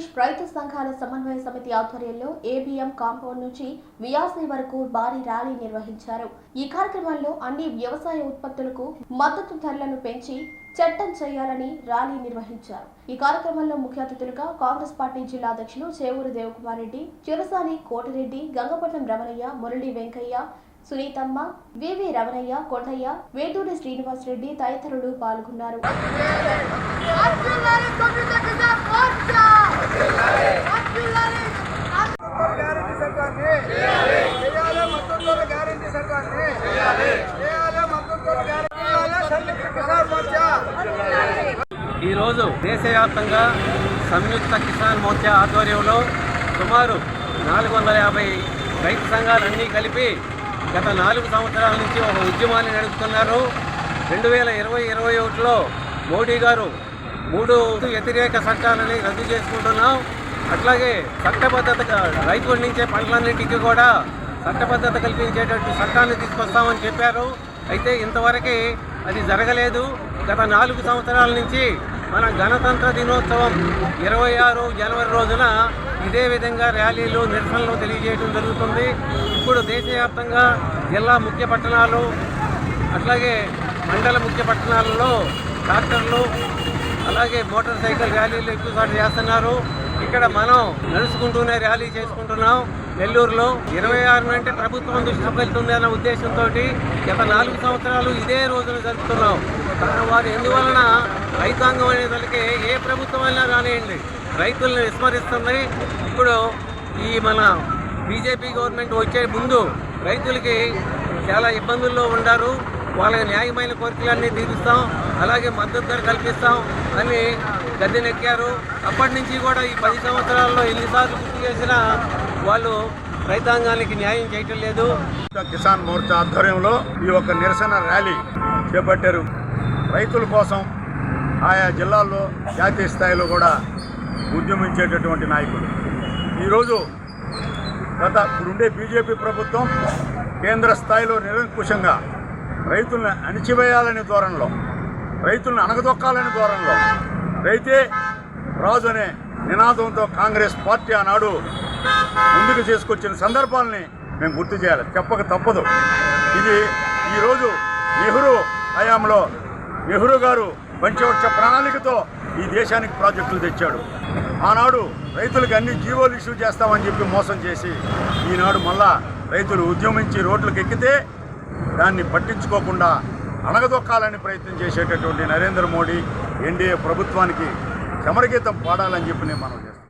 ఆంధ్రప్రదేశ్ రైతు సంఘాల సమన్వయ సమితి ఆధ్వర్యంలో ఏబిఎం కాంపౌండ్ నుంచి వియాసీ వరకు భారీ ర్యాలీ నిర్వహించారు. ఈ కార్యక్రమంలో అన్ని వ్యవసాయ ఉత్పత్తులకు మద్దతు ధరలను పెంచి చట్టం చేయాలని ర్యాలీ నిర్వహించారు. ఈ కార్యక్రమంలో ముఖ్య అతిథులుగా కాంగ్రెస్ పార్టీ జిల్లా అధ్యక్షులు చేవూరు దేవకుమార్ రెడ్డి, చిరసాని కోటిరెడ్డి, గంగపట్నం రమణయ్య, మురళి వెంకయ్య, సునీతమ్మ, వివి రమణయ్య, కొండయ్య, వేటూరి శ్రీనివాస్ రెడ్డి తదితరులు పాల్గొన్నారు. ఈరోజు దేశవ్యాప్తంగా సంయుక్త కిసాన్ మోర్చా ఆధ్వర్యంలో సుమారు 450 రైతు సంఘాలన్నీ కలిపి గత 4 సంవత్సరాల నుంచి ఒక ఉద్యమాన్ని నడుపుతున్నారు. 2020-21లో మోడీ గారు 3 వ్యతిరేక చట్టాలని రద్దు చేసుకుంటున్నాం. అట్లాగే చట్టబద్ధత రైతుల నుంచే పంటలన్నింటికి కూడా చట్టబద్ధత కల్పించేటట్టు చట్టాన్ని తీసుకొస్తామని చెప్పారు. అయితే ఇంతవరకు అది జరగలేదు. గత 4 సంవత్సరాల నుంచి మన గణతంత్ర దినోత్సవం 26 జనవరి రోజున ఇదే విధంగా ర్యాలీలు, నిరసనలు తెలియజేయడం జరుగుతుంది. ఇప్పుడు దేశవ్యాప్తంగా జిల్లా ముఖ్య పట్టణాలు అట్లాగే మండల ముఖ్య పట్టణాలలో ట్రాక్టర్లు అలాగే మోటార్ సైకిల్ ర్యాలీలు ఎక్కువసార్లు చేస్తున్నారు. ఇక్కడ మనం నడుచుకుంటూనే ర్యాలీ చేసుకుంటున్నాం. నెల్లూరులో 26 అంటే ప్రభుత్వం దృష్టి వెళ్తుంది అన్న ఉద్దేశంతో గత 4 సంవత్సరాలు ఇదే రోజున జరుపుతున్నాం. వారు ఎందువలన రైతాంగం అనేదానికి ఏ ప్రభుత్వం అయినా రానియండి రైతులను విస్మరిస్తుంది. ఇప్పుడు ఈ మన బీజేపీ గవర్నమెంట్ వచ్చే ముందు రైతులకి చాలా ఇబ్బందుల్లో ఉన్నారు. వాళ్ళకి న్యాయమైన కోరికలన్నీ తీరుస్తాం, అలాగే మద్దతు ధర కల్పిస్తాం అని గద్దెనెక్కారు. అప్పటి నుంచి కూడా ఈ 10 సంవత్సరాల్లో ఎన్నిసార్లు గుర్తు చేసినా వాళ్ళు రైతాంగానికి న్యాయం చేయటం లేదు. కిసాన్ మోర్చా ఆధ్వర్యంలో ఈ ఒక నిరసన ర్యాలీ చేపట్టారు. రైతుల కోసం ఆయా జిల్లాల్లో జాతీయ స్థాయిలో కూడా ఉద్యమించేటటువంటి నాయకులు. ఈరోజు ఇప్పుడుండే బీజేపీ ప్రభుత్వం కేంద్ర స్థాయిలో నిరంకుశంగా రైతులను అణిచివేయాలనే ధోరణిలో, రైతులను అణగదొక్కాలనే ధోరణిలో, రైతే రాజు అనే నినాదంతో కాంగ్రెస్ పార్టీ ఆనాడు ముందుకు చేసుకొచ్చిన సందర్భాలని మేము గుర్తు చేయాలి, చెప్పక తప్పదు. ఇది ఈరోజు నెహ్రూ హయాంలో నెహ్రూ గారు పంచవర్ష ప్రణాళికతో ఈ దేశానికి ప్రాజెక్టులు తెచ్చాడు. ఆనాడు రైతులకు అన్ని జీవోలు ఇష్యూ చేస్తామని చెప్పి మోసం చేసి ఈనాడు మళ్ళా రైతులు ఉద్యమించి రోడ్లకు ఎక్కితే దాన్ని పట్టించుకోకుండా అణగదొక్కాలని ప్రయత్నం చేసేటటువంటి నరేంద్ర మోడీ ఎన్డీఏ ప్రభుత్వానికి చమరగీతం పాడాలని చెప్పి నేను మనం చేస్తాను.